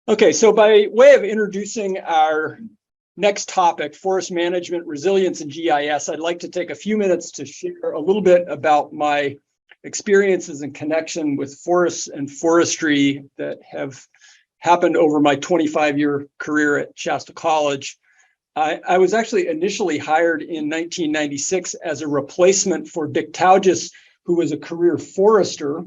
Okay, so by way of introducing our next topic, forest management, resilience, and GIS, I'd like to take a few minutes to share a little bit about my experiences in connection with forests and forestry that have happened over my 25-year career at Shasta College. I was actually initially hired in 1996 as a replacement for Dick Taugis, who was a career forester.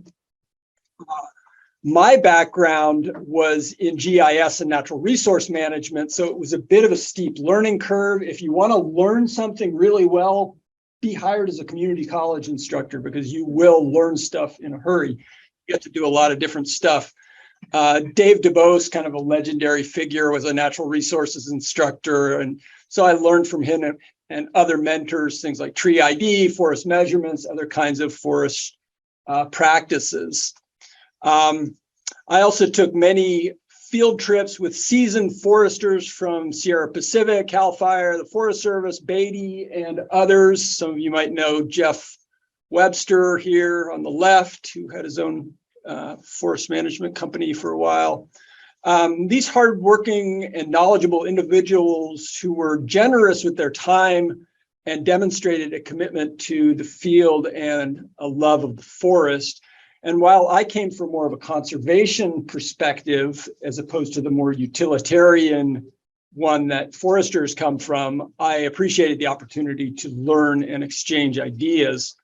My background was in GIS and natural resource management, so it was a bit of a steep learning curve. If you want to learn something really well, be hired as a community college instructor because you will learn stuff in a hurry. You get to do a lot of different stuff. Dave DeBose, kind of a legendary figure, was a natural resources instructor, and so I learned from him and other mentors, things like tree ID, forest measurements, other kinds of forest practices. I also took many field trips with seasoned foresters from Sierra Pacific, CAL FIRE, the Forest Service, Beatty, and others. Some of you might know Jeff Webster here on the left, who had his own forest management company for a while. These hardworking and knowledgeable individuals who were generous with their time and demonstrated a commitment to the field and a love of the forest. And while I came from more of a conservation perspective, as opposed to the more utilitarian one that foresters come from, I appreciated the opportunity to learn and exchange ideas.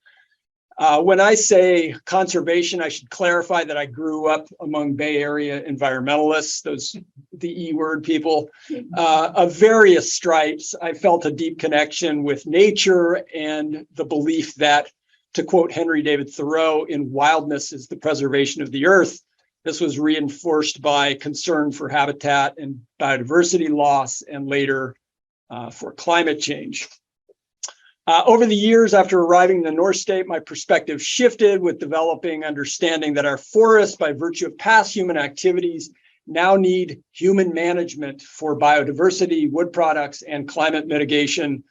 When I say conservation, I should clarify that I grew up among Bay Area environmentalists, the E-word people, of various stripes. I felt a deep connection with nature and the belief that, to quote Henry David Thoreau, in wildness is the preservation of the earth. This was reinforced by concern for habitat and biodiversity loss, and later for climate change. Over the years after arriving in the North State, my perspective shifted with developing understanding that our forests, by virtue of past human activities, now need human management for biodiversity, wood products, and climate mitigation.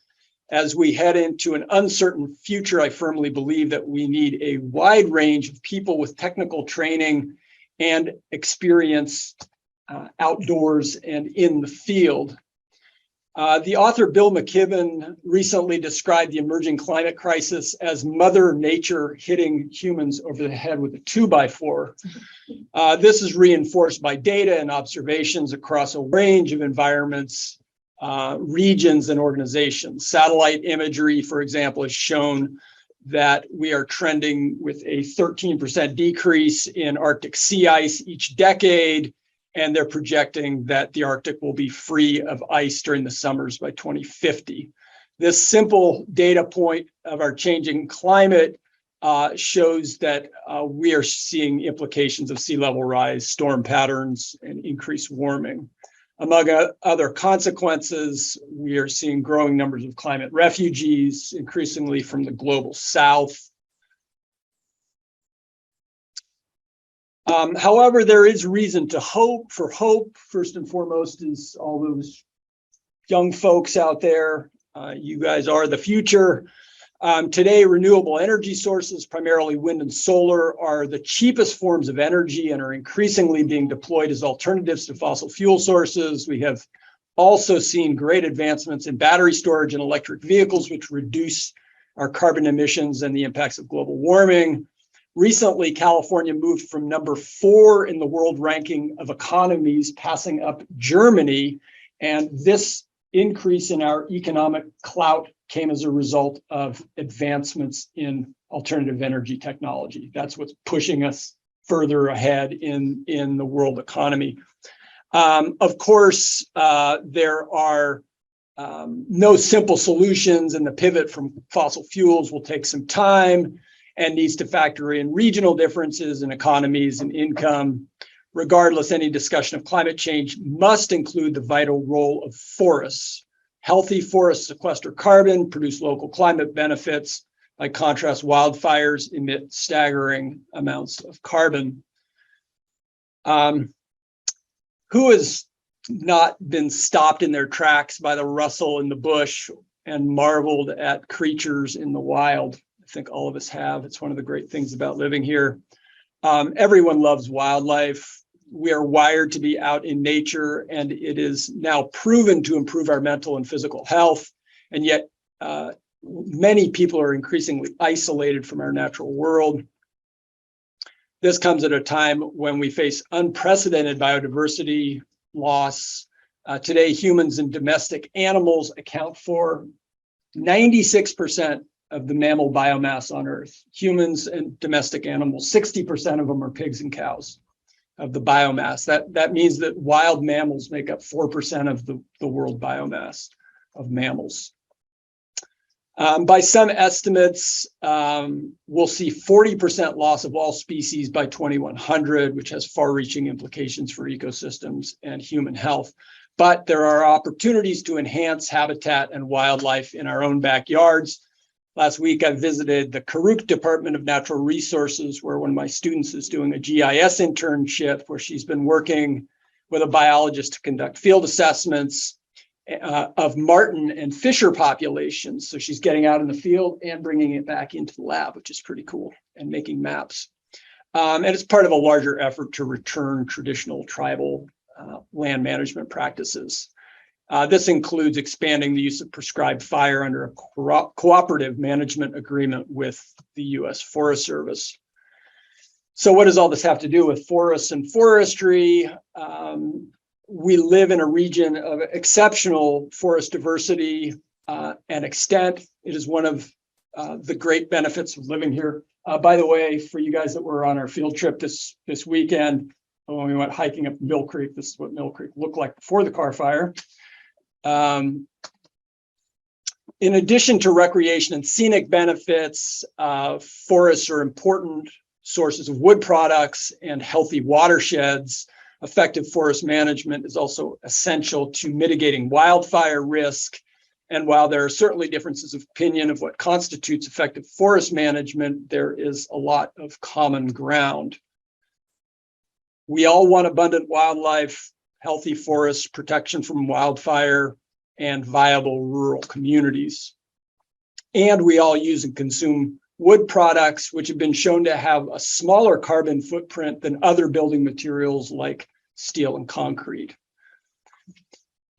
As we head into an uncertain future, I firmly believe that we need a wide range of people with technical training and experience outdoors and in the field. The author Bill McKibben recently described the emerging climate crisis as Mother Nature hitting humans over the head with a 2x4. This is reinforced by data and observations across a range of environments, regions, and organizations. Satellite imagery, for example, has shown that we are trending with a 13% decrease in Arctic sea ice each decade, and they're projecting that the Arctic will be free of ice during the summers by 2050. This simple data point of our changing climate shows that we are seeing implications of sea level rise, storm patterns, and increased warming. Among other consequences, we are seeing growing numbers of climate refugees, increasingly from the global south. However, there is reason to hope. For hope, first and foremost, is all those young folks out there. You guys are the future. Today, renewable energy sources, primarily wind and solar, are the cheapest forms of energy and are increasingly being deployed as alternatives to fossil fuel sources. We have also seen great advancements in battery storage and electric vehicles, which reduce our carbon emissions and the impacts of global warming. Recently, California moved from number 4 in the world ranking of economies, passing up Germany, and this increase in our economic clout came as a result of advancements in alternative energy technology. That's what's pushing us further ahead in the world economy. Of course, there are no simple solutions, and the pivot from fossil fuels will take some time and needs to factor in regional differences in economies and income. Regardless, any discussion of climate change must include the vital role of forests. Healthy forests sequester carbon, produce local climate benefits. By contrast, wildfires emit staggering amounts of carbon. Who has not been stopped in their tracks by the rustle in the bush and marveled at creatures in the wild? I think all of us have. It's one of the great things about living here. Everyone loves wildlife. We are wired to be out in nature, and it is now proven to improve our mental and physical health. And yet, many people are increasingly isolated from our natural world. This comes at a time when we face unprecedented biodiversity loss. Today, humans and domestic animals account for 96% of the mammal biomass on Earth. Humans and domestic animals, 60% of them are pigs and cows of the biomass. That means that wild mammals make up 4% of the world biomass of mammals. By some estimates, we'll see 40% loss of all species by 2100, which has far-reaching implications for ecosystems and human health. But there are opportunities to enhance habitat and wildlife in our own backyards. Last week, I visited the Karuk Department of Natural Resources, where one of my students is doing a GIS internship, where she's been working with a biologist to conduct field assessments of marten and fisher populations. So she's getting out in the field and bringing it back into the lab, which is pretty cool, and making maps. And it's part of a larger effort to return traditional tribal land management practices. This includes expanding the use of prescribed fire under a cooperative management agreement with the U.S. Forest Service. So what does all this have to do with forests and forestry? We live in a region of exceptional forest diversity and extent. It is one of the great benefits of living here. By the way, for you guys that were on our field trip this weekend, when we went hiking up Mill Creek, this is what Mill Creek looked like before the Carr Fire. In addition to recreation and scenic benefits, forests are important sources of wood products and healthy watersheds. Effective forest management is also essential to mitigating wildfire risk. And while there are certainly differences of opinion of what constitutes effective forest management, there is a lot of common ground. We all want abundant wildlife, healthy forests, protection from wildfire, and viable rural communities. And we all use and consume wood products, which have been shown to have a smaller carbon footprint than other building materials like steel and concrete.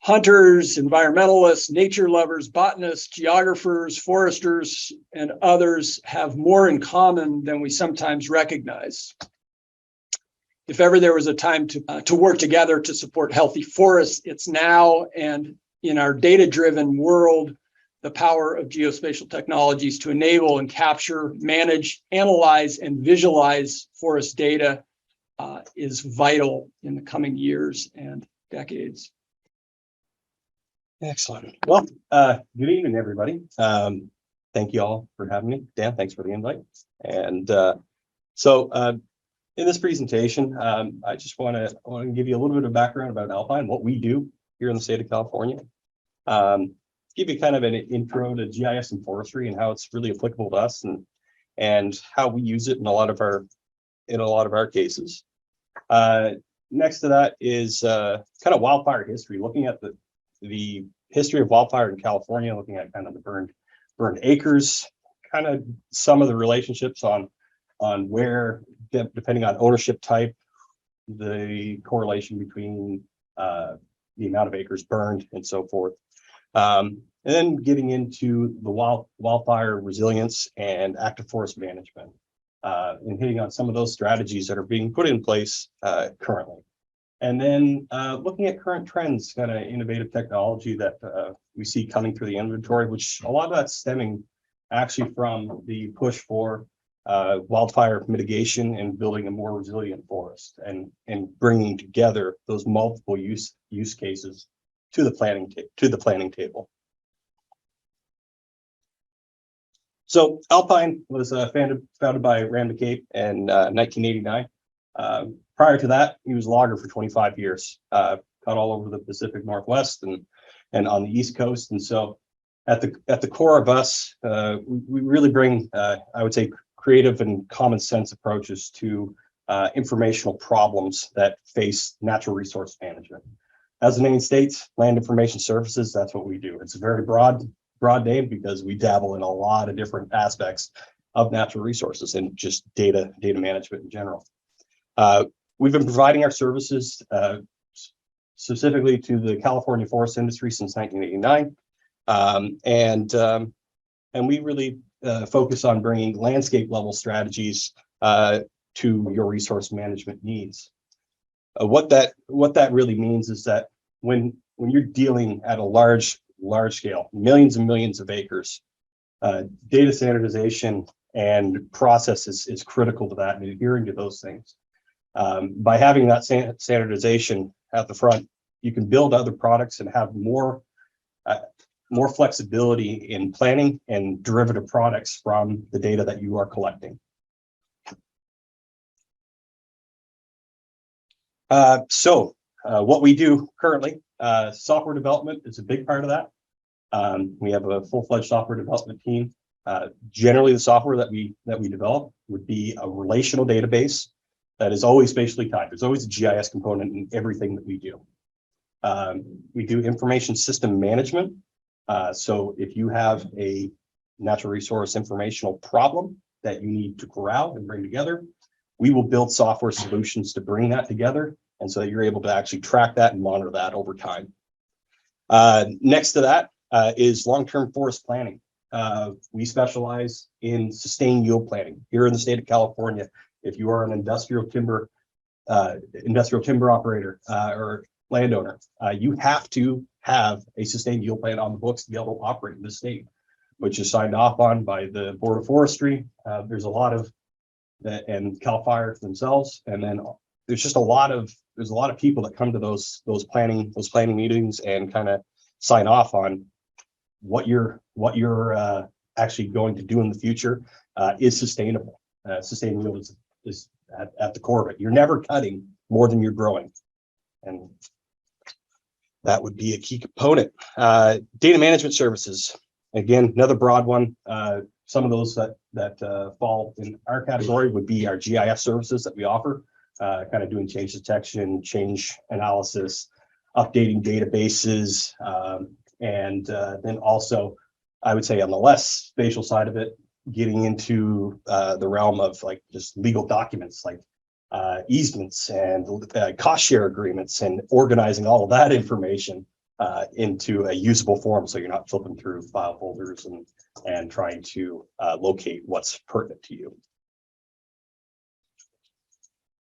Hunters, environmentalists, nature lovers, botanists, geographers, foresters, and others have more in common than we sometimes recognize. If ever there was a time to work together to support healthy forests, it's now. And in our data-driven world, the power of geospatial technologies to enable and capture, manage, analyze, and visualize forest data is vital in the coming years and decades. Excellent. Well, good evening, everybody. Thank you all for having me. Dan, thanks for the invite. And in this presentation, I just want to give you a little bit of background about Alpine, what we do here in the state of California. Give you kind of an intro to GIS and forestry and how it's really applicable to us and how we use it in a lot of our cases. Next to that is kind of wildfire history, looking at the history of wildfire in California, looking at kind of the burned acres, kind of some of the relationships on where, depending on ownership type, the correlation between the amount of acres burned and so forth. And then getting into the wildfire resilience and active forest management, and hitting on some of those strategies that are being put in place currently. And then looking at current trends, kind of innovative technology that we see coming through the inventory, which a lot of that's stemming actually from the push for wildfire mitigation and building a more resilient forest and bringing together those multiple use cases to the planning table. So Alpine was founded by Rand McCabe in 1989. Prior to that, he was a logger for 25 years, caught all over the Pacific Northwest and on the East Coast. And so at the core of us, we really bring, I would say, creative and common sense approaches to informational problems that face natural resource management. As the name states, land information services, that's what we do. It's a very broad name because we dabble in a lot of different aspects of natural resources and just data management in general. We've been providing our services specifically to the California forest industry since 1989. And we really focus on bringing landscape level strategies to your resource management needs. What that really means is that when you're dealing at a large scale, millions and millions of acres, data standardization and process is critical to that, and adhering to those things. By having that standardization at the front, you can build other products and have more flexibility in planning and derivative products from the data that you are collecting. What we do currently, software development is a big part of that. We have a full-fledged software development team. Generally, the software that we develop would be a relational database that is always spatially tied. There's always a GIS component in everything that we do. We do information system management. So if you have a natural resource informational problem that you need to corral and bring together, we will build software solutions to bring that together, and so that you're able to actually track that and monitor that over time. Next to that is long-term forest planning. We specialize in sustained yield planning here in the state of California. If you are an industrial timber operator or landowner, you have to have a sustained yield plan on the books to be able to operate in the state, which is signed off on by the Board of Forestry. There's a lot of that, and CAL FIRE themselves, and then there's just a lot of people that come to those planning meetings and kind of sign off on what you're actually going to do in the future is sustainable. Sustained yield is at the core of it. You're never cutting more than you're growing, and that would be a key component. Data management services, again, another broad one. Some of those that fall in our category would be our GIS services that we offer, kind of doing change detection, change analysis, updating databases, and then also, I would say on the less spatial side of it, getting into the realm of like just legal documents like easements and cost share agreements, and organizing all of that information into a usable form, so you're not flipping through file folders and trying to locate what's pertinent to you.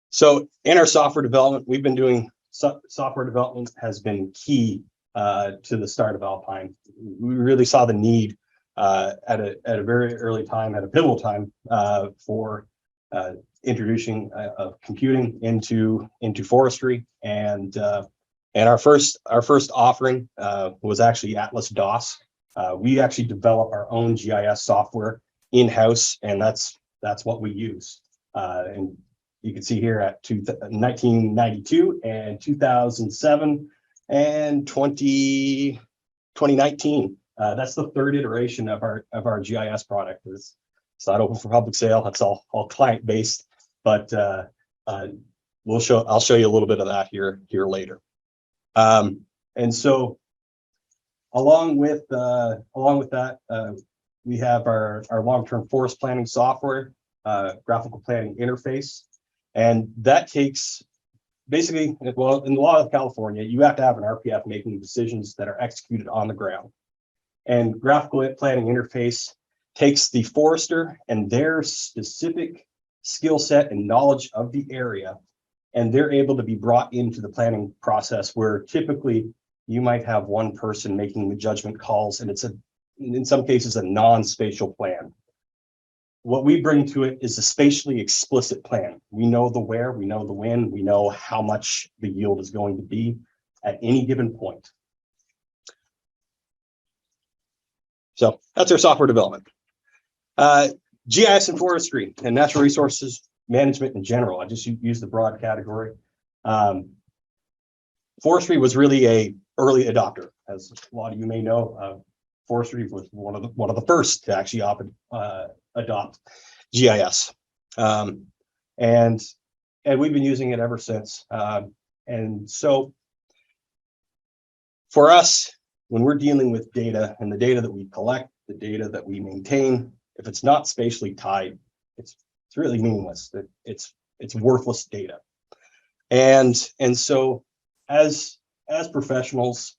So in our software development, we've been doing software development has been key to the start of Alpine. We really saw the need at a very early time, at a pivotal time, for introducing computing into forestry, and our first offering was actually Atlas DOS. We actually develop our own GIS software in-house, and that's what we use. And you can see here at 1992 and 2007 and 2019. That's the third iteration of our GIS product. It's not open for public sale. That's all client based, but I'll show you a little bit of that here later. And so along with that, we have our long-term forest planning software, graphical planning interface, and that takes basically, well, in the law of California, you have to have an RPF making decisions that are executed on the ground. And graphical planning interface takes the forester and their specific skill set and knowledge of the area, and they're able to be brought into the planning process, where typically you might have one person making the judgment calls, and it's in some cases a non-spatial plan. What we bring to it is a spatially explicit plan. We know the where, we know the when, we know how much the yield is going to be at any given point. So that's our software development. GIS and forestry and natural resources management in general. I just use the broad category. Forestry was really a early adopter, as a lot of you may know. Forestry was one of the first to actually adopt GIS, and we've been using it ever since. And so for us, when we're dealing with data, and the data that we collect, the data that we maintain, if it's not spatially tied, it's really meaningless. It's worthless data. And so as professionals,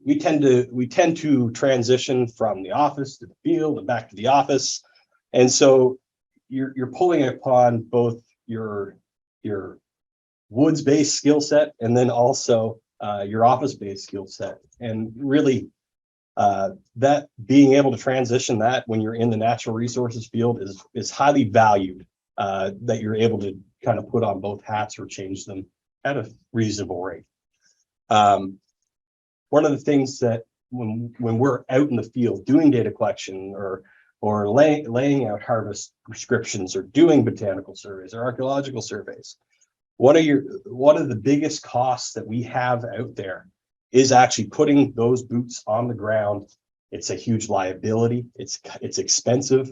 we tend to transition from the office to the field and back to the office. And so you're pulling upon both your woods-based skill set and then also your office-based skill set. And really, that being able to transition that when you're in the natural resources field is highly valued, that you're able to kind of put on both hats or change them at a reasonable rate. One of the things that when we're out in the field doing data collection or laying out harvest prescriptions or doing botanical surveys or archaeological surveys, one of the biggest costs that we have out there is actually putting those boots on the ground. It's a huge liability. It's expensive,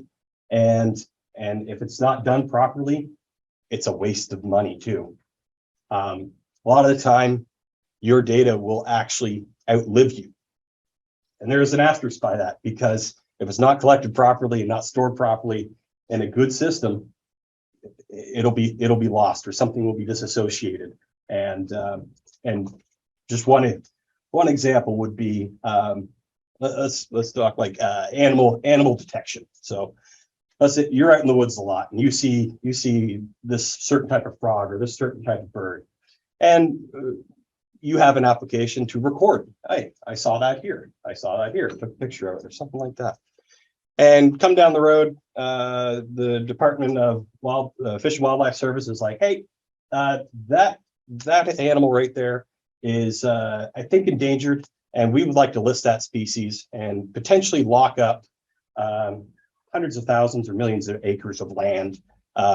and if it's not done properly, it's a waste of money too. A lot of the time, your data will actually outlive you, and there's an asterisk by that, because if it's not collected properly and not stored properly in a good system, it'll be lost, or something will be disassociated. And just one example would be, let's talk like animal detection. So let's say you're out in the woods a lot and you see this certain type of frog or this certain type of bird, and you have an application to record. Hey, I saw that here. Took a picture of it or something like that. And come down the road, the Department of Fish and Wildlife Service is like, hey, that animal right there is, I think, endangered, and we would like to list that species and potentially lock up hundreds of thousands or millions of acres of land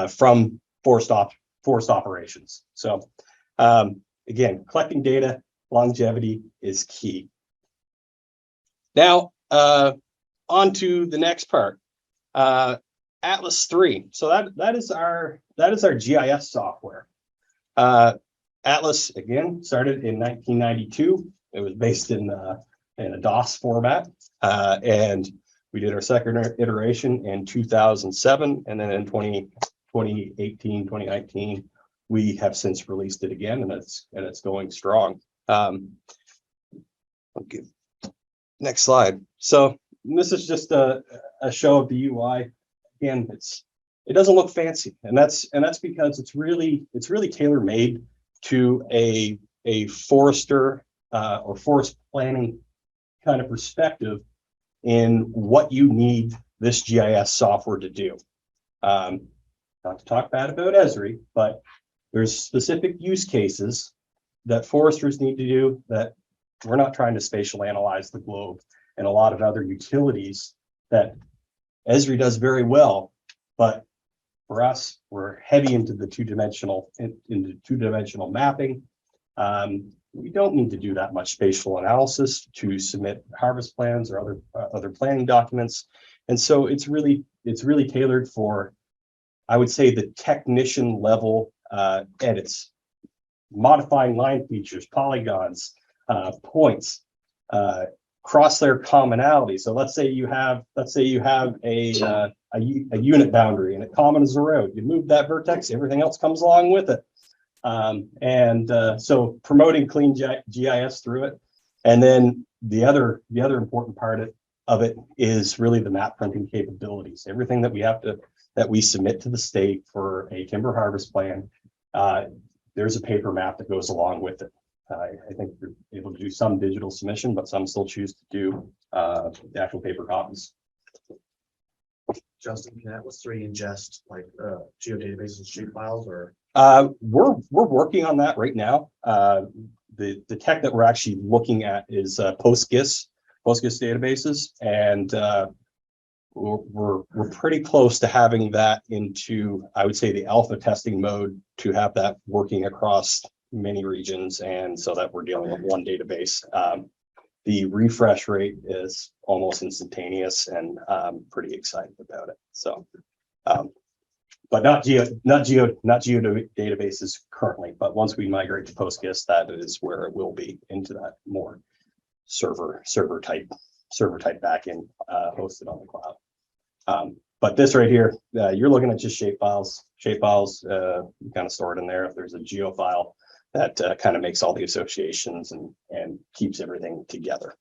from forest operations. So again, collecting data, longevity is key. Now, on to the next part, Atlas 3. So that is our GIS software. Atlas, again, started in 1992. It was based in a DOS format, and we did our second iteration in 2007, and then in 2018, 2019, we have since released it again, and it's going strong. Okay, next slide. So this is just a show of the UI. Again, it doesn't look fancy, and that's because it's really tailor-made to a forester or forest planning kind of perspective in what you need this GIS software to do. Not to talk bad about Esri, but there's specific use cases that foresters need to do that we're not trying to spatial analyze the globe, and a lot of other utilities that Esri does very well. But for us, we're heavy into the two-dimensional mapping. We don't need to do that much spatial analysis to submit harvest plans or other planning documents, and so it's really tailored for, I would say, the technician level edits, modifying line features, polygons, points, cross-layer commonality. So let's say you have a unit boundary and a common is a road. You move that vertex, everything else comes along with it. So promoting clean GIS through it. And then the other important part of it is really the map printing capabilities. Everything that we submit to the state for a timber harvest plan, there's a paper map that goes along with it. I think you're able to do some digital submission, but some still choose to do the actual paper copies. Justin, can Atlas 3 ingest like geodatabases and shape files, or? We're working on that right now. The tech that we're actually looking at is PostGIS databases, and we're pretty close to having that into, I would say, the alpha testing mode to have that working across many regions, and so that we're dealing with one database. The refresh rate is almost instantaneous, and I'm pretty excited about it. So, but not geo databases currently. But once we migrate to PostGIS, that is where it will be into that more server type backend hosted on the cloud. But this right here, you're looking at just shape files. Shapefiles, you kind of store it in there. If there's a geo file, that kind of makes all the associations and keeps everything together.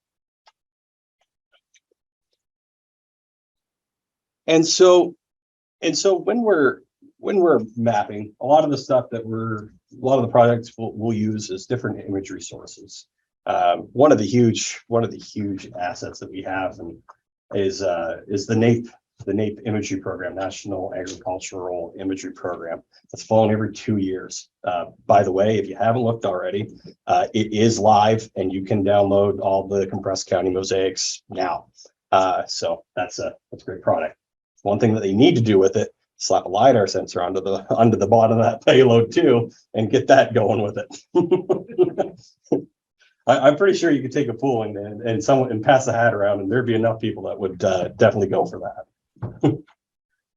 And so when we're mapping, a lot of the stuff that a lot of the projects we'll use is different imagery sources. One of the huge assets that we have is the NAIP imagery program, National Agricultural Imagery Program. That's flown every 2 years. By the way, if you haven't looked already, it is live and you can download all the compressed county mosaics now. So that's a great product. One thing that they need to do with it, slap a LiDAR sensor onto the bottom of that payload too, and get that going with it. I'm pretty sure you could take a pool and pass the hat around, and there'd be enough people that would definitely go for that.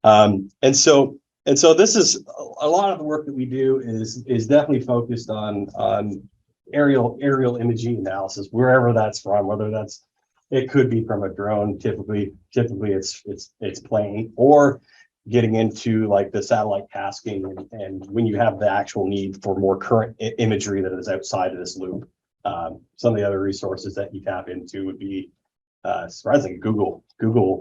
And so this is a lot of the work that we do is definitely focused on aerial imaging analysis, wherever that's from, whether it could be from a drone, typically it's plane, or getting into like the satellite tasking and when you have the actual need for more current imagery that is outside of this loop. Some of the other resources that you tap into would be surprisingly Google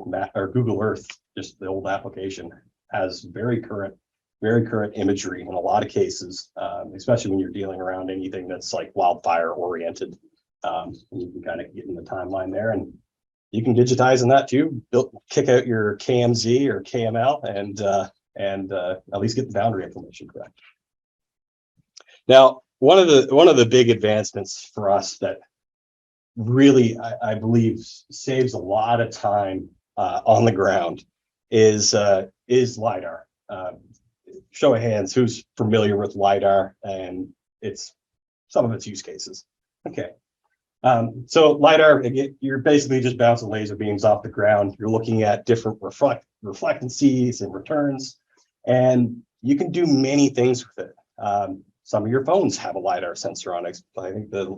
Map or Google Earth, just the old application, has very current imagery in a lot of cases, especially when you're dealing around anything that's like wildfire oriented. You can kind of get in the timeline there, and you can digitize in that too. Kick out your KMZ or KML and at least get the boundary information correct. Now, one of the big advancements for us that really I believe saves a lot of time on the ground is LiDAR. Show of hands, who's familiar with LiDAR and some of its use cases? Okay. So LiDAR, again, you're basically just bouncing laser beams off the ground. You're looking at different reflectancies and returns, and you can do many things with it. Some of your phones have a LiDAR sensor on it. I think the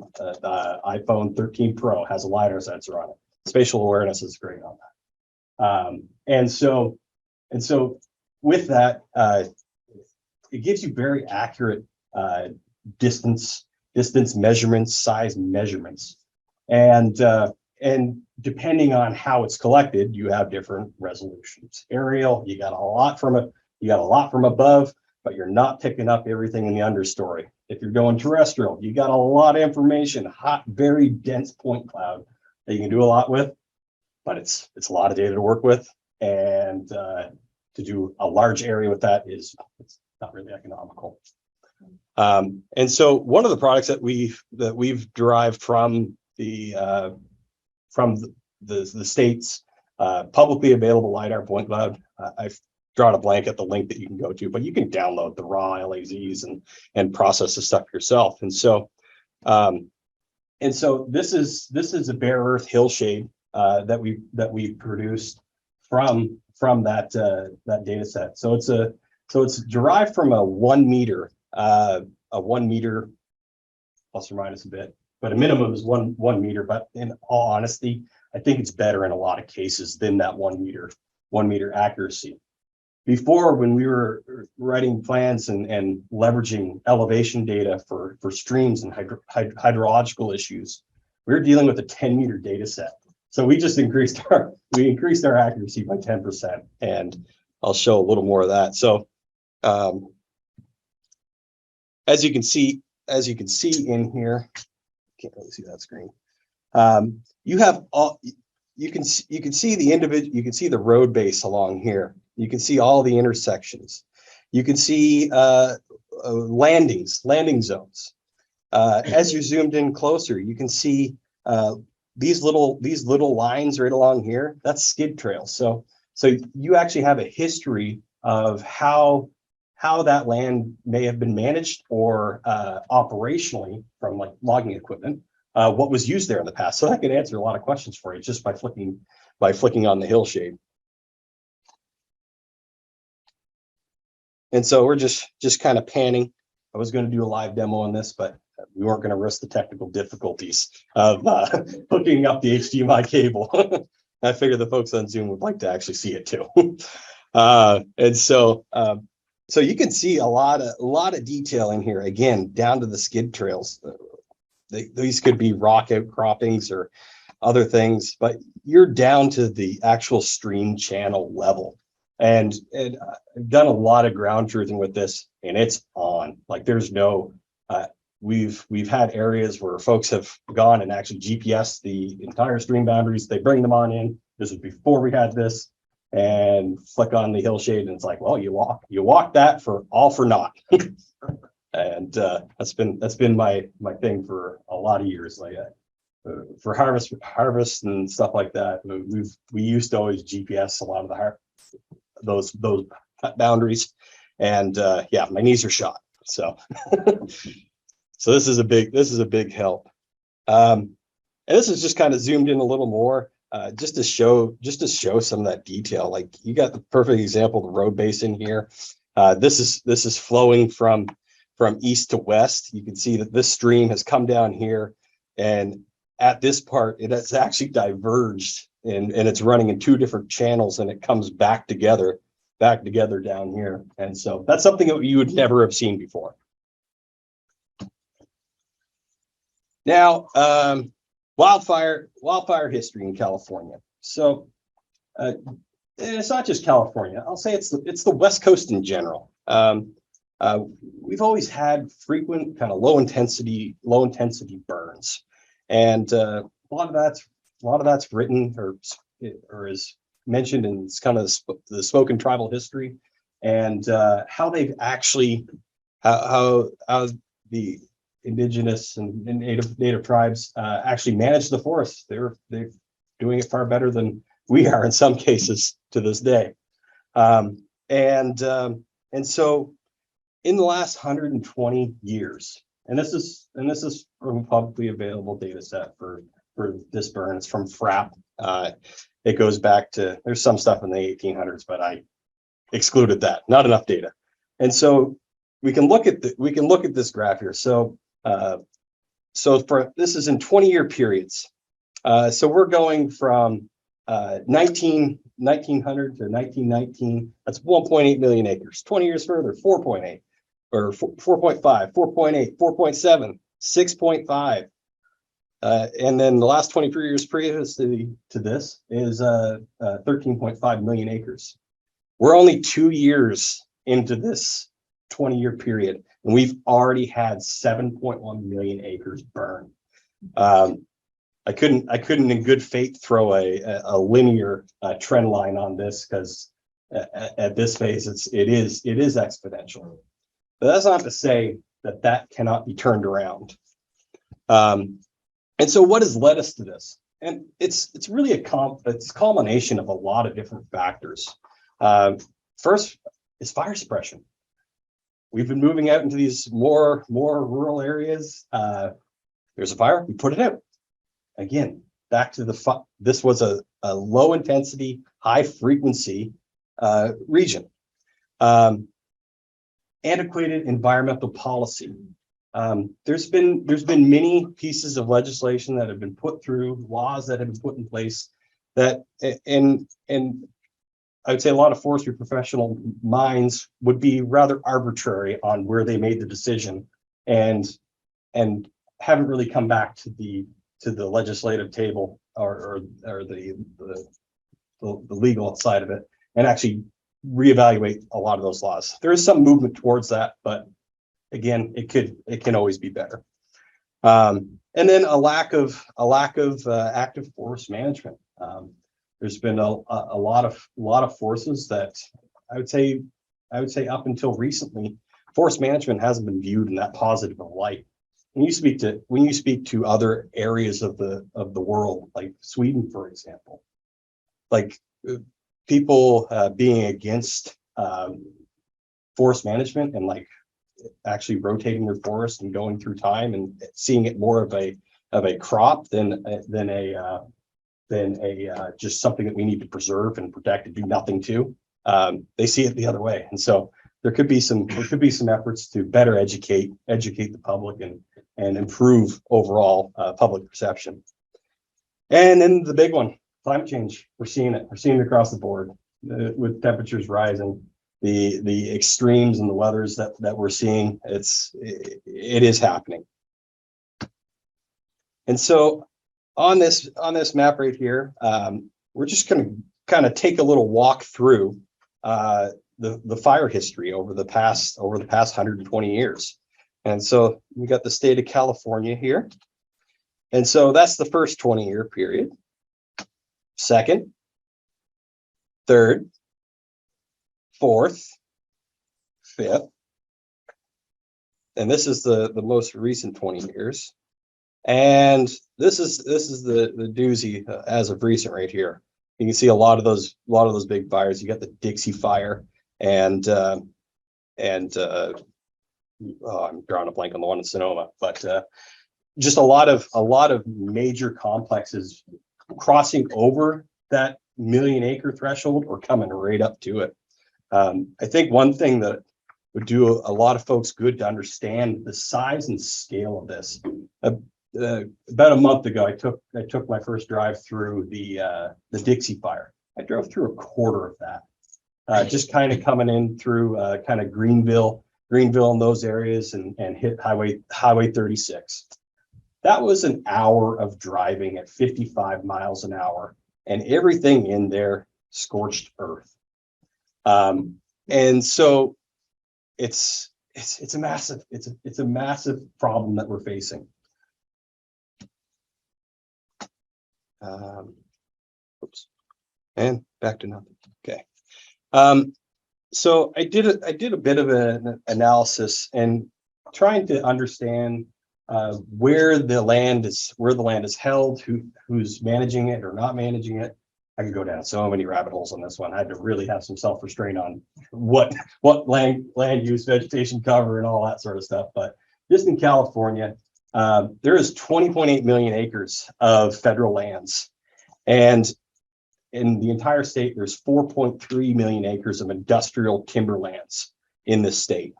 iPhone 13 Pro has a LiDAR sensor on it. Spatial awareness is great on that. And so with that, it gives you very accurate distance measurements, size measurements, and depending on how it's collected, you have different resolutions. Aerial, you got a lot from above, but you're not picking up everything in the understory. If you're going terrestrial, you got a lot of information, hot, very dense point cloud that you can do a lot with, but it's a lot of data to work with, and to do a large area with that it's not really economical. And so one of the products that we've derived from the state's publicly available LiDAR point cloud. I've drawn a blank at the link that you can go to, but you can download the raw LAZs and process the stuff yourself. And so this is a bare earth hillshade that we produced from that data set. So it's derived from a 1 meter plus or minus a bit, but a minimum is one meter. But in all honesty, I think it's better in a lot of cases than that 1 meter accuracy. Before, when we were writing plans and leveraging elevation data for streams and hydrological issues, we were dealing with a 10-meter data set. So we just increased our accuracy by 10%, and I'll show a little more of that. So as you can see in here, can't really see that screen. You can see the individual. You can see the road base along here. You can see all the intersections. You can see landing zones. As you're zoomed in closer, you can see these little lines right along here. That's skid trails. So you actually have a history of how that land may have been managed or operationally from like logging equipment, what was used there in the past. So that can answer a lot of questions for you just by flicking on the hillshade. And so we're just kind of panning. I was going to do a live demo on this, but we weren't going to risk the technical difficulties of hooking up the HDMI cable. I figured the folks on Zoom would like to actually see it too. And so So you can see a lot of detail in here, again, down to the skid trails. These could be rock outcroppings or other things, but you're down to the actual stream channel level. And I've done a lot of ground truthing with this, and it's on. Like there's no, we've had areas where folks have gone and actually GPS the entire stream boundaries. They bring them on in. This was before we had this, and flick on the hillshade, and it's like, well, you walk that for all for naught. And that's been my thing for a lot of years. Like for harvest and stuff like that, we used to always GPS a lot of the those boundaries, and yeah, my knees are shot. So so this is a big help. And this is just kind of zoomed in a little more, just to show some of that detail. Like you got the perfect example, the road basin here. This is flowing from east to west. You can see that this stream has come down here, and at this part, it has actually diverged, and it's running in two different channels, and it comes back together down here. And so that's something that you would never have seen before. Now, wildfire history in California. So and it's not just California. I'll say it's the West Coast in general. We've always had frequent kind of low intensity burns, and a lot of that's written or is mentioned in kind of the spoken tribal history, and how they've actually how the indigenous and native tribes actually manage the forest. They're doing it far better than we are in some cases to this day. And so in the last 120 years, and this is from a publicly available data set for this burn. It's from FRAP. It goes back to, there's some stuff in the 1800s, but I excluded that. Not enough data. And so we can look at this graph here. So this is in 20-year periods. So we're going from 1900 to 1919. That's 1.8 million acres. 20 years further, 4.8, or 4.5, 4.8, 4.7, 6.5. And then the last 23 years previous to this is 13.5 million acres. We're only 2 years into this 20-year period, and we've already had 7.1 million acres burned. I couldn't in good faith throw a linear trend line on this, because at this phase it is exponential. But that's not to say that cannot be turned around. And so what has led us to this? And it's really a culmination of a lot of different factors. First is fire suppression. We've been moving out into these more rural areas. There's a fire, we put it out. Again, back to this was a low intensity, high frequency region. Antiquated environmental policy. There's been many pieces of legislation that have been put through, laws that have been put in place that, and I would say a lot of forestry professional minds would be rather arbitrary on where they made the decision, and haven't really come back to the legislative table or the legal side of it and actually reevaluate a lot of those laws. There is some movement towards that, but again, it can always be better. And then a lack of active forest management. There's been a lot of forces that I would say up until recently, forest management hasn't been viewed in that positive of light. When you speak to other areas of the world, like Sweden, for example, like people being against forest management and like actually rotating their forest and going through time and seeing it more of a crop than just something that we need to preserve and protect and do nothing to. They see it the other way, and so there could be some efforts to better educate the public and improve overall public perception. And then the big one, climate change. We're seeing it across the board with temperatures rising. the extremes and the weathers that we're seeing. It is happening. And so on this map right here, we're just going to kind of take a little walk through the fire history over the past 120 years. And so we got the state of California here. And so that's the first 20-year period. Second, third, fourth, fifth. And this is the most recent 20 years. And this is the doozy as of recent right here. You can see a lot of those big fires. You got the Dixie Fire and I'm drawing a blank on the one in Sonoma, but just a lot of major complexes crossing over that 1 million acre threshold or coming right up to it. I think one thing that would do a lot of folks good to understand the size and scale of this. About a month ago, I took my first drive through the Dixie Fire. I drove through a quarter of that, just kind of coming in through kind of Greenville and those areas, and hit Highway 36. That was an hour of driving at 55 miles an hour, and everything in there scorched earth. And so it's a massive problem that we're facing. Oops, and back to nothing. Okay. So I did a bit of an analysis and trying to understand where the land is held, who's managing it or not managing it. I could go down so many rabbit holes on this one. I had to really have some self-restraint on what land use, vegetation cover, and all that sort of stuff. But just in California, there is 20.8 million acres of federal lands, and in the entire state, there's 4.3 million acres of industrial timberlands in this state.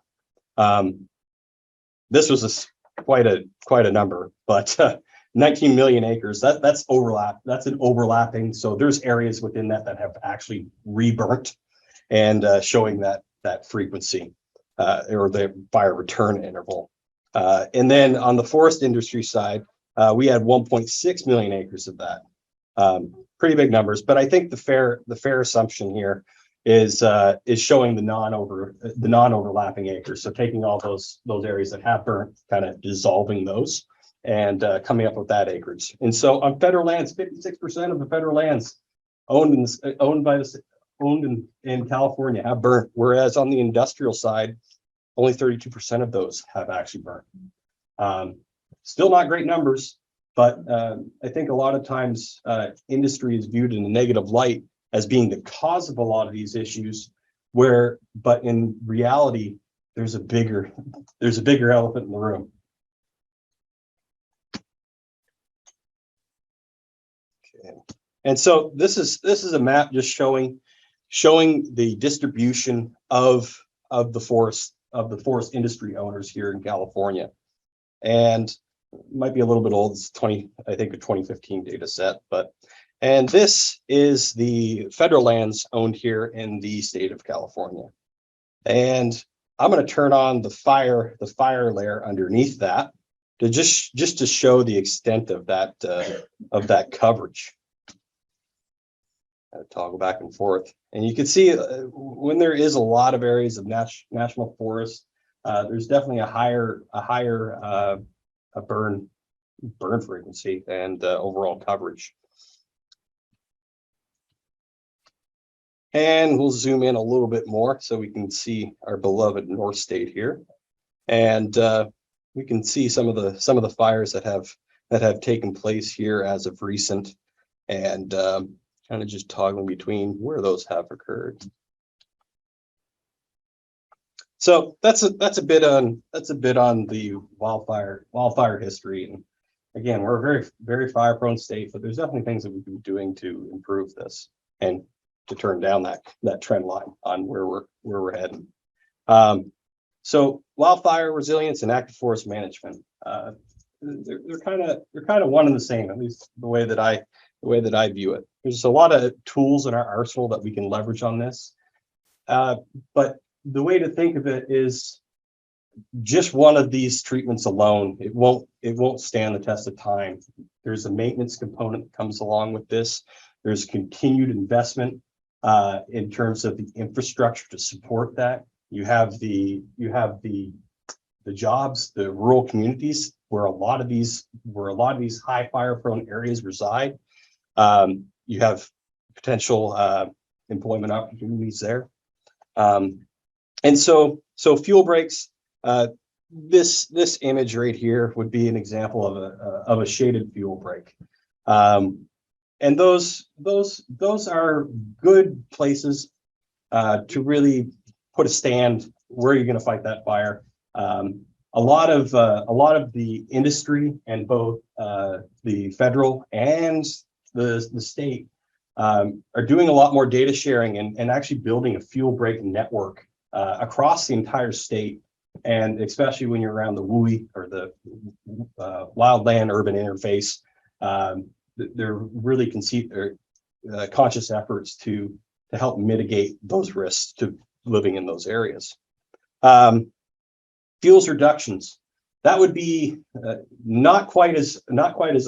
This was quite a number, but 19 million acres, that's overlap. That's an overlapping. So there's areas within that have actually reburnt, and showing that frequency or the fire return interval. And then on the forest industry side, we had 1.6 million acres of that. Pretty big numbers, but I think the fair assumption here is showing the non-overlapping acres. So taking all those areas that have burnt, kind of dissolving those, and coming up with that acreage. And so on federal lands, 56% of the federal lands owned in California have burnt, whereas on the industrial side, only 32% of those have actually burnt. Still not great numbers, but I think a lot of times industry is viewed in a negative light as being the cause of a lot of these issues, but in reality, there's a bigger elephant in the room. Okay. And so this is a map just showing the distribution of the forest industry owners here in California. And it might be a little bit old. It's I think a 2015 data set, and this is the federal lands owned here in the state of California. And I'm going to turn on the fire layer underneath that to just to show the extent of that coverage. Toggle back and forth, and you can see when there is a lot of areas of national forest, there's definitely a higher burn frequency and overall coverage. And we'll zoom in a little bit more so we can see our beloved North State here, and we can see some of the fires that have taken place here as of recent, and kind of just toggling between where those have occurred. So that's a bit on the wildfire history. And again, we're a very, very fire prone state, but there's definitely things that we can be doing to improve this and to turn down that trend line on where we're heading. So wildfire resilience and active forest management, they're kind of one and the same, at least the way that I view it. There's a lot of tools in our arsenal that we can leverage on this. But the way to think of it is just one of these treatments alone, it won't stand the test of time. There's a maintenance component that comes along with this. There's continued investment in terms of the infrastructure to support that. You have the jobs, the rural communities where a lot of these high fire prone areas reside. You have potential employment opportunities there. And so fuel breaks, this image right here would be an example of a shaded fuel break. And those are good places to really put a stand where you're going to fight that fire. A lot of the industry and both the federal and the state are doing a lot more data sharing and actually building a fuel break network across the entire state. And especially when you're around the WUI or the wildland urban interface, they're really conscious efforts to help mitigate those risks to living in those areas. Fuels reductions, that would be not quite as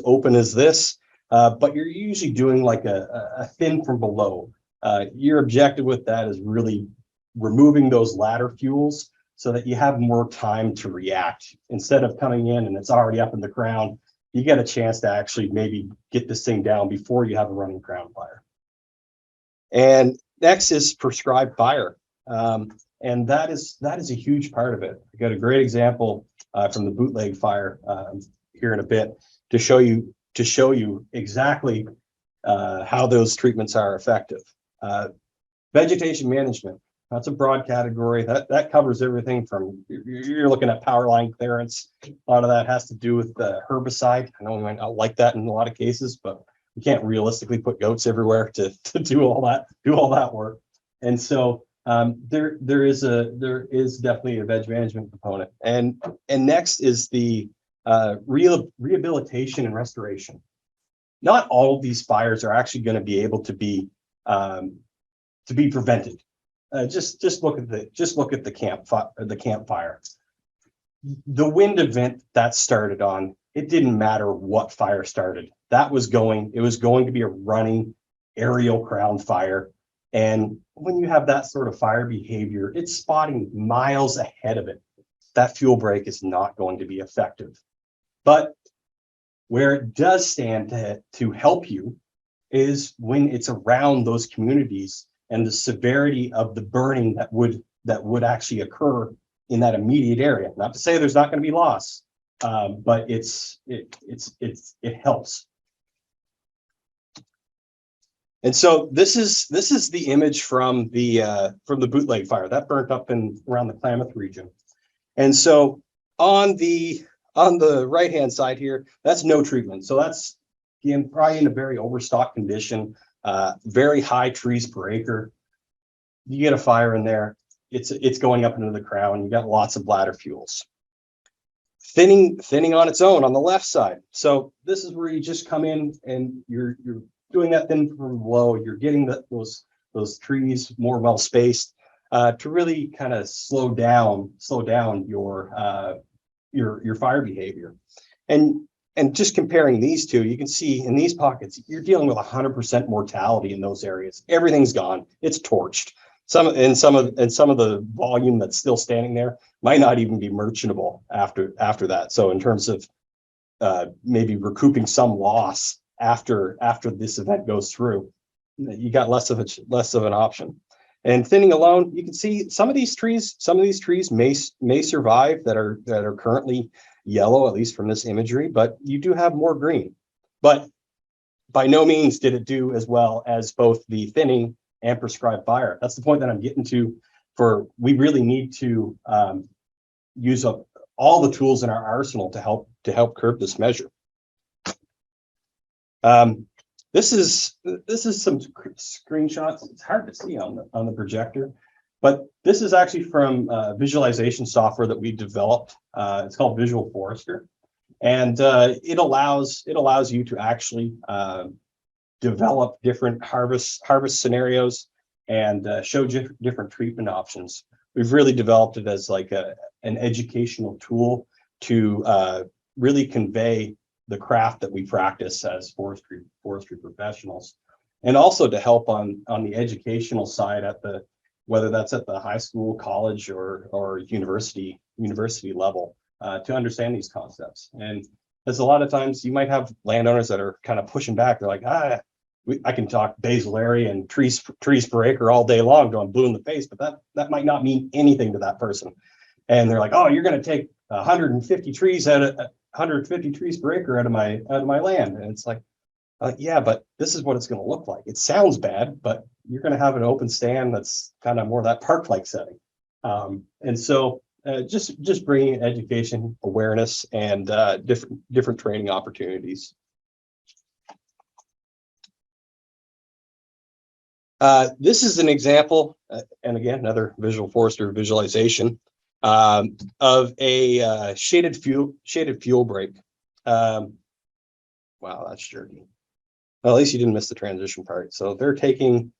open as this, but you're usually doing like a thin from below. Your objective with that is really removing those ladder fuels so that you have more time to react. Instead of coming in and it's already up in the ground, you get a chance to actually maybe get this thing down before you have a running ground fire. And next is prescribed fire. And that is a huge part of it. I got a great example from the bootleg fire here in a bit to show you exactly how those treatments are effective. Vegetation management. That's a broad category. That covers everything from you're looking at power line clearance. A lot of that has to do with the herbicide. I know we might not like that in a lot of cases, but we can't realistically put goats everywhere to do all that work. And so there is definitely a veg management component. And next is the rehabilitation and restoration. Not all of these fires are actually going to be able to be prevented. Just look at the campfire. The wind event that started on, it didn't matter what fire started. It was going to be a running aerial ground fire. And when you have that sort of fire behavior, it's spotting miles ahead of it. That fuel break is not going to be effective. But where it does stand to help you is when it's around those communities and the severity of the burning that would actually occur in that immediate area. Not to say there's not going to be loss, but it helps. And so this is the image from the bootleg fire that burnt up around the Klamath region. And so on the right hand side here, that's no treatment. So that's probably in a very overstocked condition. Very high trees per acre. You get a fire in there, it's going up into the ground. You got lots of bladder fuels. Thinning on its own on the left side. So this is where you just come in and you're doing that thin from below. You're getting those trees more well spaced to really kind of slow down your fire behavior. And just comparing these two, you can see in these pockets, you're dealing with 100% mortality in those areas. Everything's gone. It's torched. Some of the volume that's still standing there might not even be merchantable after that. So in terms of maybe recouping some loss after this event goes through, you got less of an option. And thinning alone, you can see some of these trees may survive that are currently yellow, at least from this imagery, but you do have more green. But by no means did it do as well as both the thinning and prescribed fire. That's the point that I'm getting to. We really need to use up all the tools in our arsenal to help curb this measure. This is some screenshots. It's hard to see on the projector, but this is actually from visualization software that we developed. It's called Visual Forester, and it allows you to actually develop different harvest scenarios and show different treatment options. We've really developed it as like an educational tool to really convey the craft that we practice as forestry professionals, and also to help on the educational side at the, whether that's at the high school, college, or university level, to understand these concepts. And there's a lot of times you might have landowners that are kind of pushing back. They're like, I can talk basal area and trees per acre all day long till I'm blue in the face, but that might not mean anything to that person. And they're like, oh, you're going to take 150 trees per acre out of my land. And it's like, yeah, but this is what it's going to look like. It sounds bad, but you're going to have an open stand that's kind of more that park-like setting. And so just bringing education, awareness, and different training opportunities. This is an example, and again, another visual forester visualization of a shaded fuel break. Wow, that's jerky. Well, at least you didn't miss the transition part. So they're taking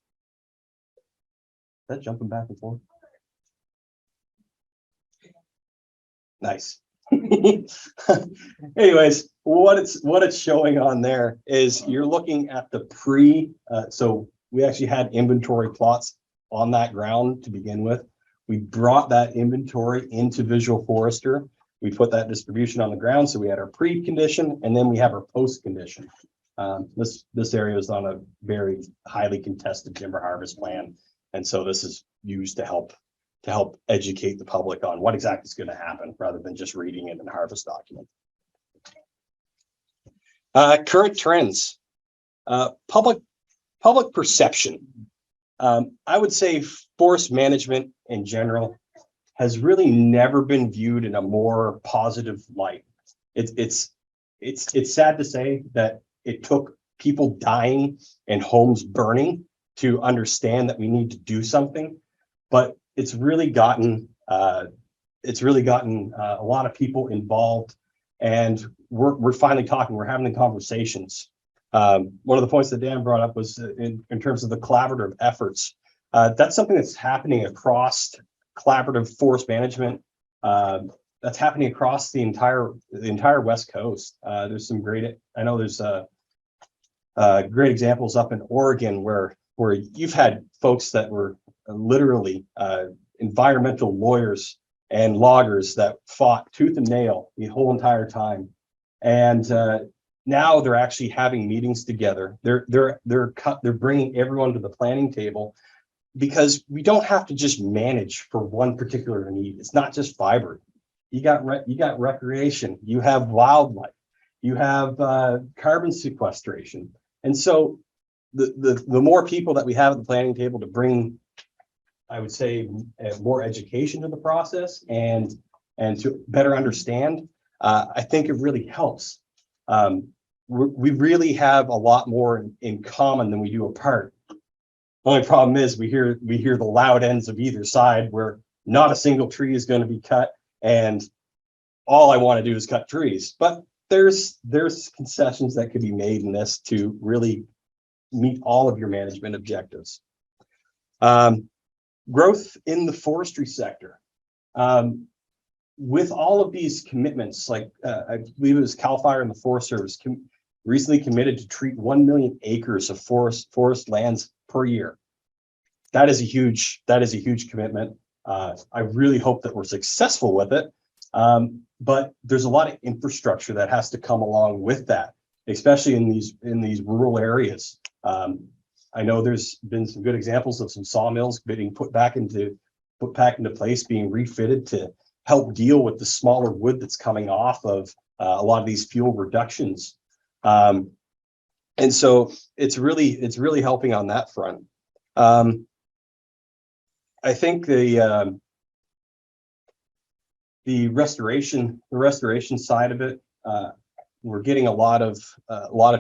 that, jumping back and forth. Nice. Anyways, what it's showing on there is you're looking at the so we actually had inventory plots on that ground to begin with. We brought that inventory into Visual Forester. We put that distribution on the ground. So we had our pre-condition, and then we have our post-condition. This area is on a very highly contested timber harvest plan. And so this is used to help educate the public on what exactly is going to happen, rather than just reading it in a harvest document. Current trends, public perception. I would say forest management in general has really never been viewed in a more positive light. It's sad to say that it took people dying and homes burning to understand that we need to do something, but it's really gotten a lot of people involved, and we're finally talking. We're having the conversations. One of the points that Dan brought up was in terms of the collaborative efforts. That's something that's happening across collaborative forest management. That's happening across the entire West Coast. There's some great, I know there's great examples up in Oregon where you've had folks that were literally environmental lawyers and loggers that fought tooth and nail the whole entire time. And now they're actually having meetings together. They're bringing everyone to the planning table, because we don't have to just manage for one particular need. It's not just fiber. You got recreation, you have wildlife, you have carbon sequestration. And so the more people that we have at the planning table to bring, I would say, more education to the process and to better understand, I think it really helps. We really have a lot more in common than we do apart. Only problem is we hear the loud ends of either side, where not a single tree is going to be cut, and all I want to do is cut trees. But there's concessions that could be made in this to really meet all of your management objectives. Growth in the forestry sector. With all of these commitments, like I believe it was CAL FIRE and the Forest Service recently committed to treat 1 million acres of forest lands per year. That is a huge commitment. I really hope that we're successful with it. But there's a lot of infrastructure that has to come along with that, especially in these rural areas. I know there's been some good examples of some sawmills being put back into place, being refitted to help deal with the smaller wood that's coming off of a lot of these fuel reductions. And so it's really helping on that front. I think the restoration side of it, we're getting a lot of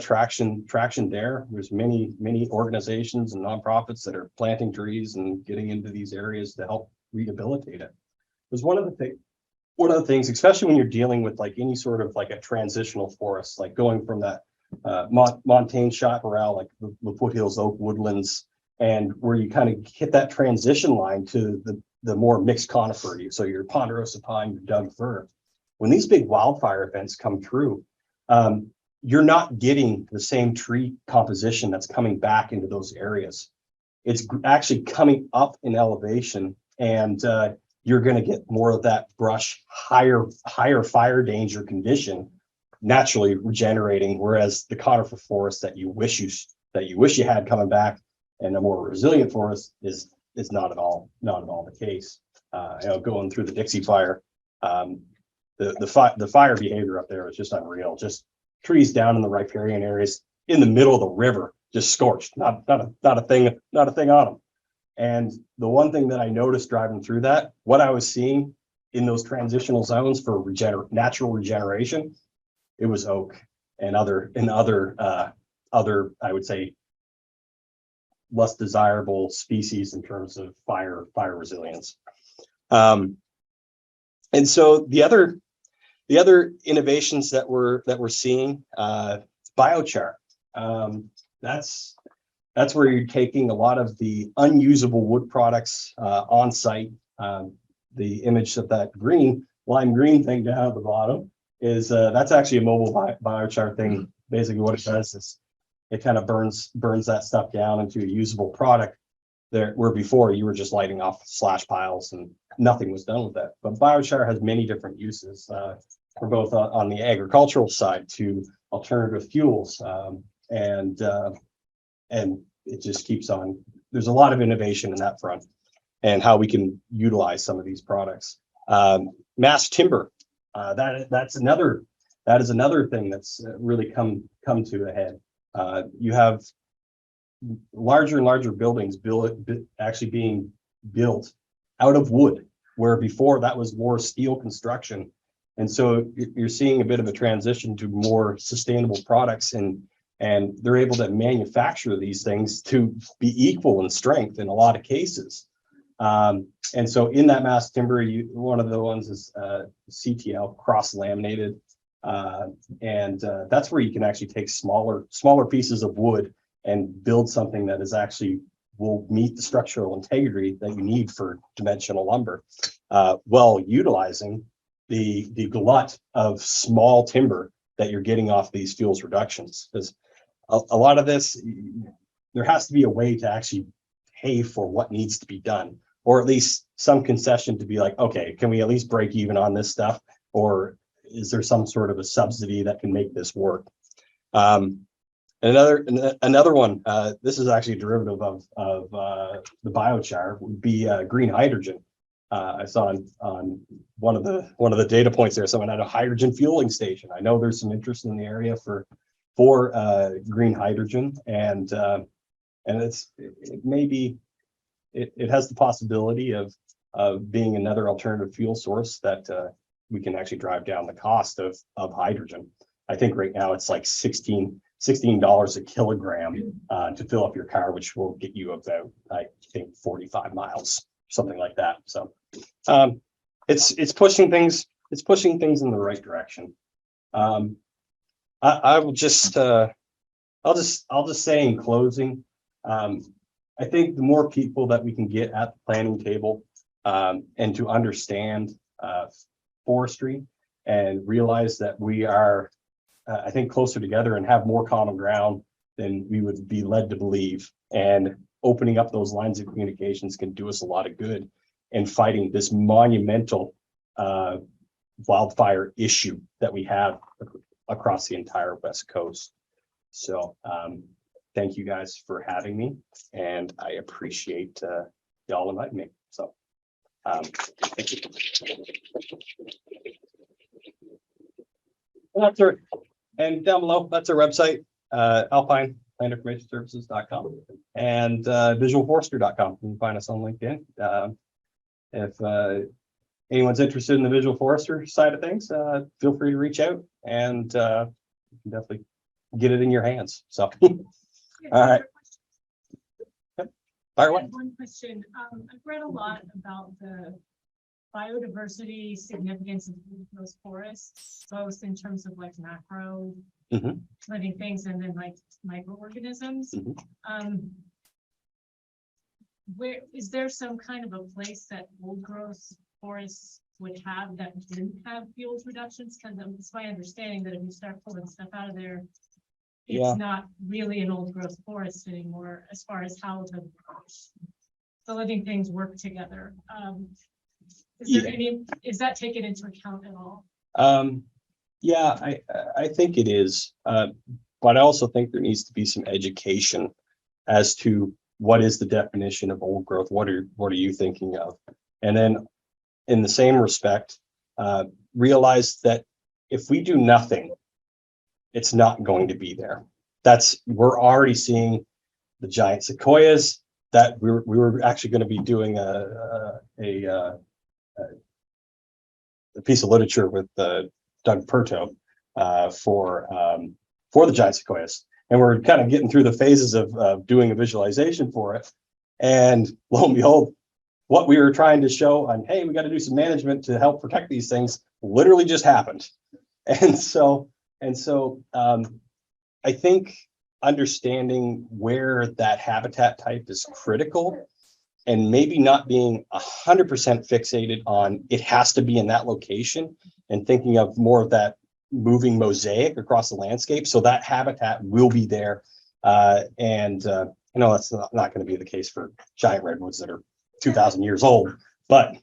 traction there. There's many organizations and nonprofits that are planting trees and getting into these areas to help rehabilitate it. Because one of the things, especially when you're dealing with like any sort of like a transitional forest, like going from that montane chaparral, like the foothills oak woodlands, and where you kind of hit that transition line to the more mixed conifer. So your ponderosa pine, your Doug fir. When these big wildfire events come through, you're not getting the same tree composition that's coming back into those areas. It's actually coming up in elevation, and you're going to get more of that brush, higher fire danger condition naturally regenerating, whereas the conifer forest that you wish you had coming back and a more resilient forest is not at all the case. Going through the Dixie fire, the fire behavior up there is just unreal. Just trees down in the riparian areas in the middle of the river, just scorched, not a thing on them. And the one thing that I noticed driving through that, what I was seeing in those transitional zones for natural regeneration, it was oak and other I would say less desirable species in terms of fire resilience. And so the other innovations that we're seeing, biochar. That's where you're taking a lot of the unusable wood products on site. The image of that lime green thing down at the bottom is that's actually a mobile biochar thing. Basically what it does is it kind of burns that stuff down into a usable product there, where before you were just lighting off slash piles and nothing was done with that. But biochar has many different uses for both on the agricultural side to alternative fuels, and it just keeps on. There's a lot of innovation in that front and how we can utilize some of these products. Mass timber, that is another thing that's really come to a head. You have larger and larger buildings actually being built out of wood, where before that was more steel construction. And so you're seeing a bit of a transition to more sustainable products, and they're able to manufacture these things to be equal in strength in a lot of cases. And so in that mass timber, one of the ones is CTL, cross laminated. And that's where you can actually take smaller pieces of wood and build something that is actually will meet the structural integrity that you need for dimensional lumber, while utilizing the glut of small timber that you're getting off these fuels reductions. Because a lot of this, there has to be a way to actually pay for what needs to be done, or at least some concession to be like, okay, can we at least break even on this stuff? Or is there some sort of a subsidy that can make this work? Another one, this is actually a derivative of the biochar, would be green hydrogen. I saw on one of the data points there, someone had a hydrogen fueling station. I know there's some interest in the area for green hydrogen, and it has the possibility of being another alternative fuel source that we can actually drive down the cost of hydrogen. I think right now it's like $16 a kilogram to fill up your car, which will get you about, I think, 45 miles, something like that. So it's pushing things in the right direction. I'll just say in closing, I think the more people that we can get at the planning table and to understand forestry and realize that we are, I think, closer together and have more common ground than we would be led to believe. And opening up those lines of communications can do us a lot of good in fighting this monumental wildfire issue that we have across the entire West Coast. So thank you guys for having me, and I appreciate y'all inviting me. So thank you. And down below, that's our website, Alpine Land Information Services.com and visualforester.com. You can find us on LinkedIn. If anyone's interested in the visual forester side of things, feel free to reach out, and you can definitely get it in your hands. So, all right. One question. I've read a lot about the biodiversity significance of those forests, both in terms of like macro living things and then like microorganisms. where, is there some kind of a place that old growth forests would have that didn't have field reductions? Because it's my understanding that if you start pulling stuff out of there, Yeah. it's not really an old growth forest anymore, as far as how the living things work together. Is that taken into account at all? Yeah, I think it is. But I also think there needs to be some education as to what is the definition of old growth? What are you thinking of? And then in the same respect, realize that if we do nothing, it's not going to be there. We're already seeing the giant sequoias that we were actually going to be doing a piece of literature with Doug Perto for the giant sequoias. And we're kind of getting through the phases of doing a visualization for it. And lo and behold, what we were trying to show on, hey, we got to do some management to help protect these things, literally just happened. And so I think understanding where that habitat type is critical, and maybe not being 100% fixated on it has to be in that location, and thinking of more of that moving mosaic across the landscape. So that habitat will be there. That's not going to be the case for giant redwoods that are 2,000 years old, but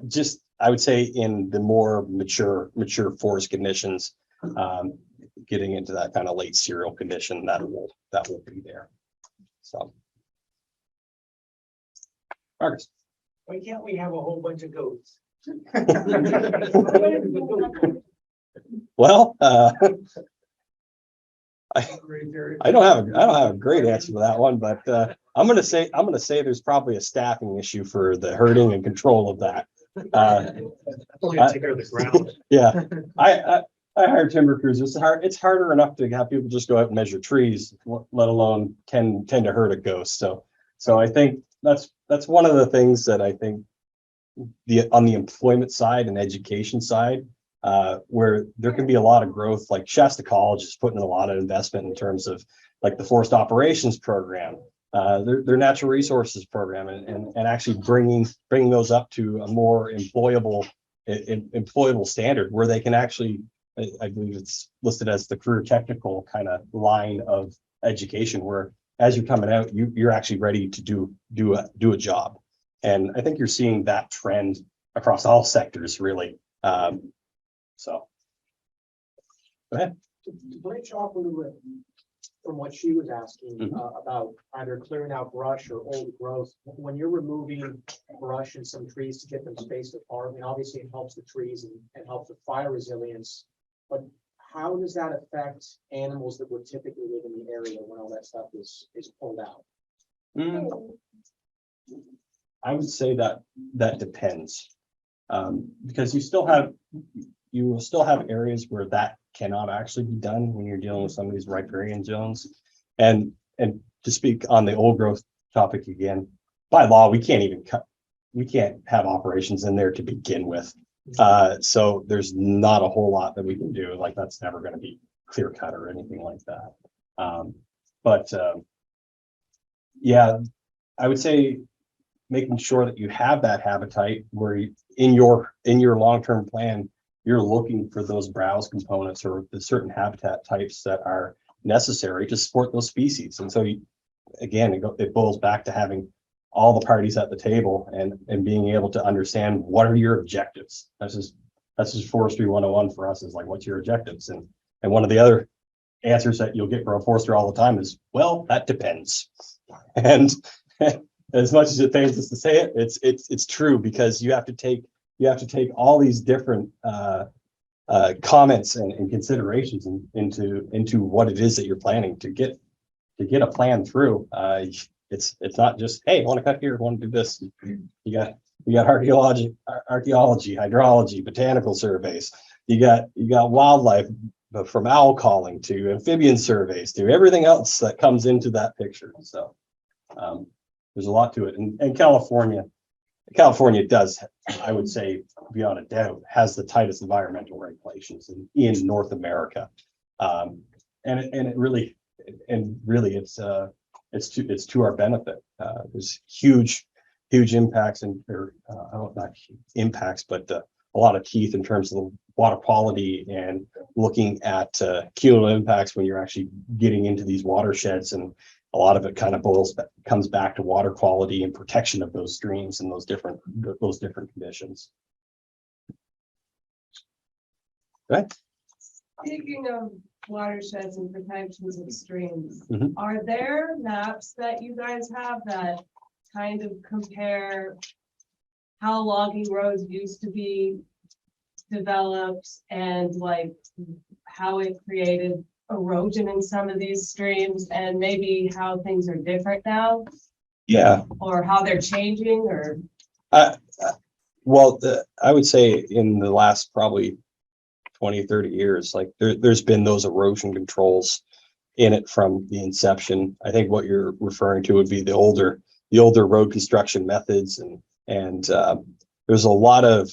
just, I would say in the more mature forest conditions, getting into that kind of late cereal condition, that will be there. So. Marcus. Why can't we have a whole bunch of goats? Well, I don't have a great answer to that one, but I'm gonna say there's probably a staffing issue for the herding and control of that. Take care of the ground. Yeah, I hire timber crews. It's harder enough to have people just go out and measure trees, let alone tend to herd a ghost. So I think that's one of the things that I think on the employment side and education side, where there can be a lot of growth. Like Shasta College is putting in a lot of investment in terms of like the forest operations program, their natural resources program, and actually bringing those up to a more employable standard where they can actually, I believe it's listed as the career technical kind of line of education, where as you're coming out, you're actually ready to do a job. And I think you're seeing that trend across all sectors, really. So go ahead. To branch off a little bit from what she was asking about either clearing out brush or old growth, when you're removing brush and some trees to get them spaced apart, I mean, obviously it helps the trees and helps with fire resilience, but how does that affect animals that would typically live in the area when all that stuff is pulled out? I would say that depends, because you will still have areas where that cannot actually be done when you're dealing with some of these riparian zones. And to speak on the old growth topic again, by law, we can't have operations in there to begin with. So there's not a whole lot that we can do. Like that's never going to be clear cut or anything like that. Yeah, I would say making sure that you have that habitat where in your long-term plan, you're looking for those browse components or the certain habitat types that are necessary to support those species. And so it boils back to having all the parties at the table and being able to understand what are your objectives. That's just forestry 101 for us, is like, what's your objectives? And one of the other answers that you'll get from a forester all the time is, well, that depends. And as much as it pains us to say it, it's true, because you have to take all these different comments and considerations into what it is that you're planning to get a plan through. It's not just, hey, I want to cut here, I want to do this. You got archaeology, hydrology, botanical surveys. You got wildlife, from owl calling to amphibian surveys to everything else that comes into that picture. So there's a lot to it. And California does, I would say, beyond a doubt, has the tightest environmental regulations in North America. And really it's it's to our benefit. There's huge impacts and not impacts, but a lot of teeth in terms of the water quality and looking at cumulative impacts when you're actually getting into these watersheds, and a lot of it kind of comes back to water quality and protection of those streams and those different conditions. Right. Speaking of watersheds and protections of streams, Mhm. are there maps that you guys have that kind of compare how logging roads used to be developed and like how it created erosion in some of these streams and maybe how things are different now Yeah. or how they're changing or? Well, I would say in the last probably 20, 30 years, like there's been those erosion controls in it from the inception. I think what you're referring to would be the older road construction methods, and there's a lot of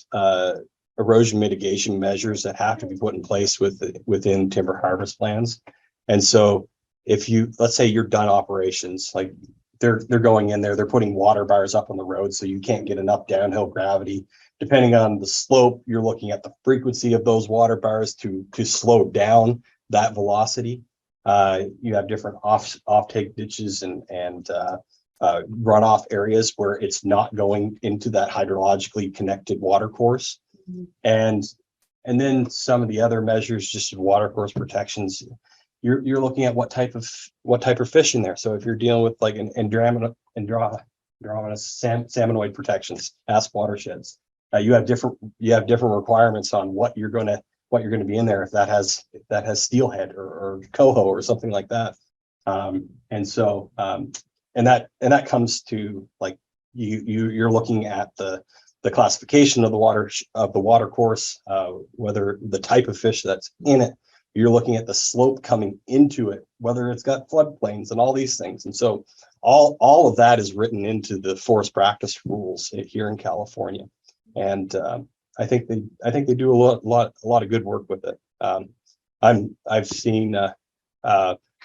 erosion mitigation measures that have to be put in place within timber harvest plans. And so if let's say you're done operations, like they're going in there, they're putting water bars up on the road so you can't get enough downhill gravity. Depending on the slope, you're looking at the frequency of those water bars to slow down that velocity. You have different off-take ditches and runoff areas where it's not going into that hydrologically connected water course. And then some of the other measures, just water course protections, you're looking at what type of fish in there. So if you're dealing with like an andromeda salmonoid protections, asp watersheds, you have different requirements on what you're going to be in there if that has steelhead or coho or something like that. And that comes to like you're looking at the classification of the water course, whether the type of fish that's in it. You're looking at the slope coming into it, whether it's got floodplains and all these things. And so all of that is written into the forest practice rules here in California. And I think they do a lot of good work with it. I've seen a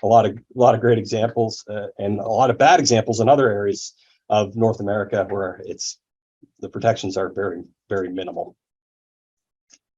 lot of great examples and a lot of bad examples in other areas of North America where the protections are very, very minimal.